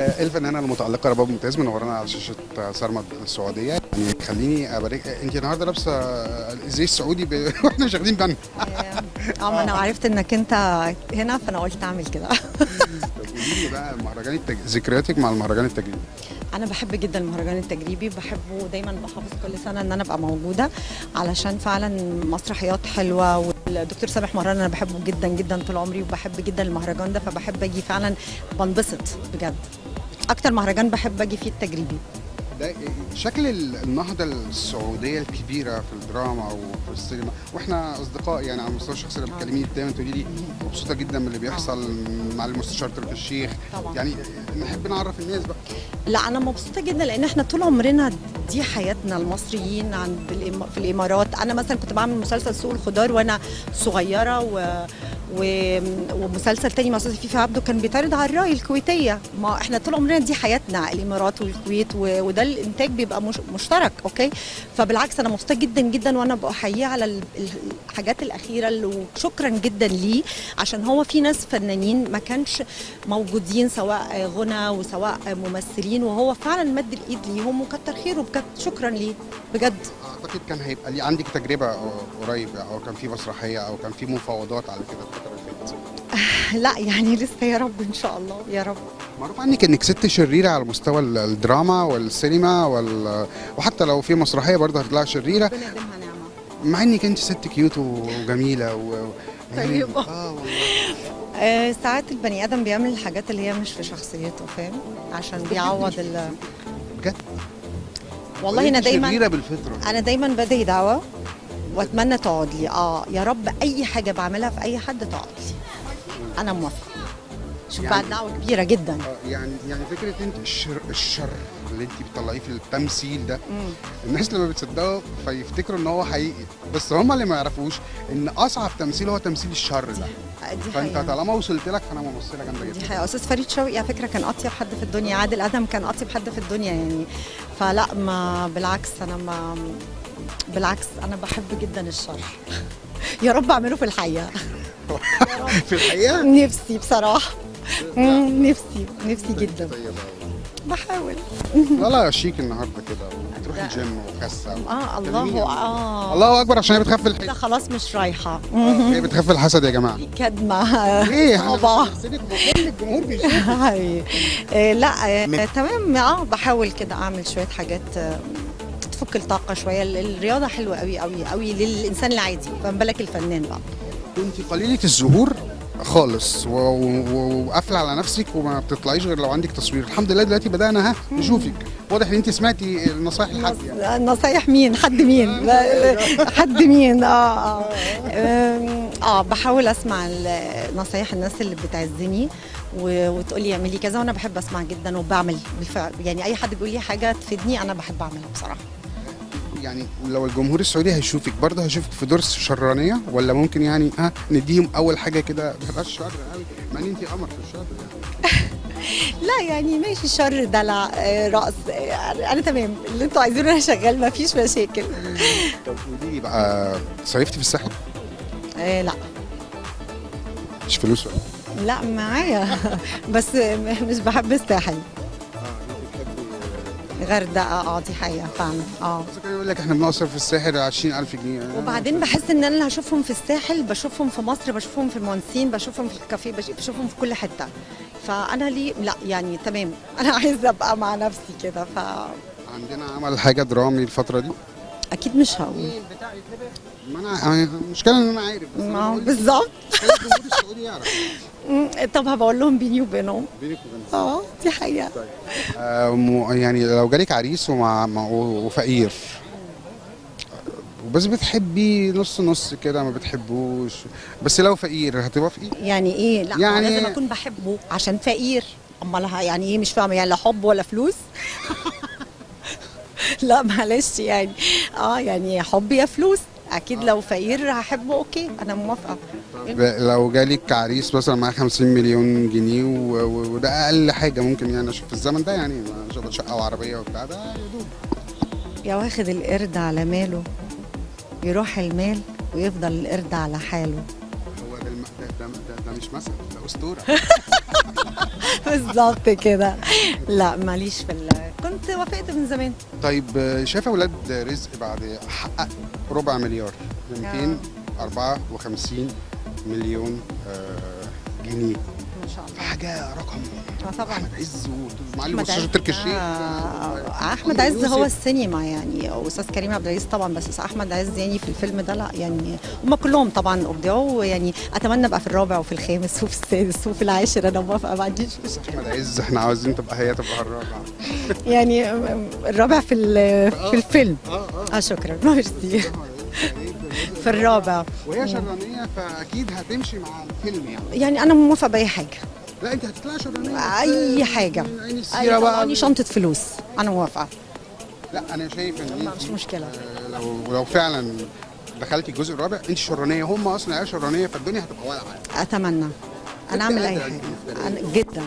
إيه الفنانه المتالقه رباب ممتاز منورانا على شاشه سارما السعوديه؟ يعني خليني ابارك، انت النهارده لابسه الزي السعودي واحنا مش واخدين بالنا. ما انا عرفت انك انت هنا فانا قلت اعمل كده. طب قولي لي بقى مهرجان ذكرياتك مع المهرجان التجريبي. انا بحب جدا المهرجان التجريبي، بحبه دايما، بحافظ كل سنه ان انا ابقى موجوده علشان فعلا مسرحيات حلوه. والدكتور سامح مهران انا بحبه جدا جدا طول عمري، وبحب جدا المهرجان ده، فبحب اجي فعلا، بنبسط بجد. اكتر مهرجان بحب اجي فيه التجريبي. ده شكل النهضه السعوديه الكبيره في الدراما وفي السينما، واحنا اصدقاء يعني على المستوى الشخصي لما بتكلميني دايما تقولي لي مبسوطه جدا من اللي بيحصل مع المستشار تركي الشيخ. طبعا. يعني نحب نعرف الناس بقى. لا انا مبسوطه جدا لان احنا طول عمرنا دي حياتنا المصريين عند في الامارات. انا مثلا كنت بعمل مسلسل سوق الخضار وانا صغيره ومسلسل تاني مع استاذ فيفي عبده كان بيتعرض على الراي الكويتيه. ما احنا طول عمرنا دي حياتنا، الامارات والكويت، وده الانتاج بيبقى مشترك. اوكي، فبالعكس انا مبسوطه جدا جدا، وانا بحييه على الحاجات الاخيره وشكرا جدا ليه، عشان هو في ناس فنانين ما كانش موجودين سواء غنى وسواء ممثلين، وهو فعلا مد الايد ليهم وكتر خيره بجد. شكرا ليه بجد. اعتقد كان هيبقى لي عندك تجربه قريب، او كان في مسرحيه او كان في مفاوضات على كده الفتره اللي فاتت. لا يعني لسه، يا رب ان شاء الله يا رب. معروف عنك انك ست شريره على مستوى الدراما والسينما وحتى لو في مسرحيه برضه هتطلع شريره، ربنا يديمها نعمه. مع انك انت ست كيوت وجميله يعني طيبة. والله. ساعات البني ادم بيعمل الحاجات اللي هي مش في شخصيته، فاهم، عشان بيعوض بجد والله انا دايما شريره بالفطره. انا دايما بدعي دعوه واتمنى تقعد لي. يا رب اي حاجه بعملها في اي حد تقعد لي، انا موافقه. شوف يعني بقى دعوه كبيره جدا. يعني فكره انت الشر اللي انت بتطلعيه في التمثيل ده، الناس لما بتصدقوا فيفتكروا ان هو حقيقي، بس هم اللي ما يعرفوش ان اصعب تمثيل هو تمثيل الشر ده. دي فانت حقيقة. طالما وصلت لك فانا ممثله جامده دي جدا. حقيقة. استاذ فريد شوقي على فكره كان اطيب حد في الدنيا، عادل ادهم كان اطيب حد في الدنيا يعني. فلا، ما بالعكس، بالعكس انا بحب جدا الشر. يا رب اعمله في الحقيقه. في الحقيقه نفسي بصراحه. نفسي جدا. بحاول. لا شيك النهارده كده، وتروحي الجيم وخاسه. الله اكبر، عشان هي بتخاف لا الحسد. خلاص مش رايحه. هي بتخاف الحسد يا جماعه. كدمه. ايه صعبه. الجمهور بيشوف. لا تمام. بحاول كده اعمل شويه حاجات تفك الطاقه شويه. الرياضه حلوه قوي قوي قوي للانسان العادي، فما بالك الفنان بقى. كنت قليله الظهور خالص وقافله على نفسك وما بتطلعيش غير لو عندك تصوير. الحمد لله دلوقتي بدانا نشوفك. واضح ان انت سمعتي النصايح الحد يعني. نصايح مين؟ حد مين؟ حد مين؟ بحاول اسمع نصايح الناس اللي بتعزني وتقولي اعملي كذا، وانا بحب اسمع جدا وبعمل بالفعل. يعني اي حد بيقول لي حاجه تفيدني انا بحب اعملها بصراحه. يعني لو الجمهور السعودي هيشوفك برضه هيشوفك في دور شرانيه، ولا ممكن يعني نديهم اول حاجه كده ما تبقاش شر قوي، مع ان انت قمر في الشر يعني. لا يعني ماشي، الشر دلع رقص، انا تمام، اللي انتوا عايزينه انا شغال، ما فيش مشاكل. طب قولي لي بقى، صيفتي في الساحل؟ لا. مش فلوس ولا؟ لا معايا. بس مش بحب الساحل. غردقه. دي حقيقه فعلا. بس كان يقول لك احنا بنصرف في الساحل 20,000 جنيه. وبعدين بحس ان انا اللي هشوفهم في الساحل بشوفهم في مصر، بشوفهم في المهندسين، بشوفهم في الكافيه، بشوفهم في كل حته. فانا ليه لا يعني تمام. انا عايزه ابقى مع نفسي كده. عندنا عمل حاجه درامي الفتره دي؟ اكيد مش هقول. ما انا المشكله ان انا عارف، بس بالظبط. الجمهور السعودي يعرف. طب هبقول لهم بيني وبينهم. بينك وبين دي حقيقه. يعني لو جالك عريس وفقير، بس بتحبيه نص نص كده ما بتحبوش، بس لو فقير هتوافقي؟ يعني ايه؟ لا يعني لازم اكون بحبه عشان فقير. امال يعني ايه؟ مش فاهمه يعني، لا حب ولا فلوس. لا معلش يعني. يعني حب يا فلوس. اكيد لو فقير هحبه. اوكي انا موافقه. لو جالك عريس مثلا معاه 50 مليون جنيه وده اقل حاجه ممكن يعني اشوف في الزمن ده، يعني شقه وعربيه وبتاع ده يدوب. يا واخد القرد على ماله، يروح المال ويفضل القرد على حاله. هو ده مش مثل، ده اسطوره. بالظبط كده. لا ماليش كنت وافقت من زمان. طيب شايفه ولاد رزق بعد حقق ربع مليار، 254 مليون جنيه، ما شاء الله. حاجه رقم. طبعا احمد عز ومعلم أحمد استاذ عز. تركي الشيخ. احمد عز هو السينما يعني، واستاذ كريم عبد العزيز طبعا، بس احمد عز يعني في الفيلم ده لا يعني هم كلهم طبعا ابدعوا يعني. اتمنى ابقى في الرابع وفي الخامس وفي السادس وفي العاشر، انا موافقه ما عنديش مشكله. احمد عز احنا عاوزين تبقى الرابع. يعني الرابع في الفيلم. شكرا ميرسي. في الرابع. وهي شرانيه فاكيد هتمشي مع الفيلم يعني. يعني انا موافقه باي حاجه. لا انت هتطلعي شرانيه. اي حاجه. اي بقى شنطه فلوس انا موافقه. لا انا شايف ان مش مشكله. لو فعلا دخلتي الجزء الرابع انت شرانيه، هم اصلا عيال شرانيه، فالدنيا هتبقى ولعه. اتمنى انا اعمل اي حاجه. أنا جدا.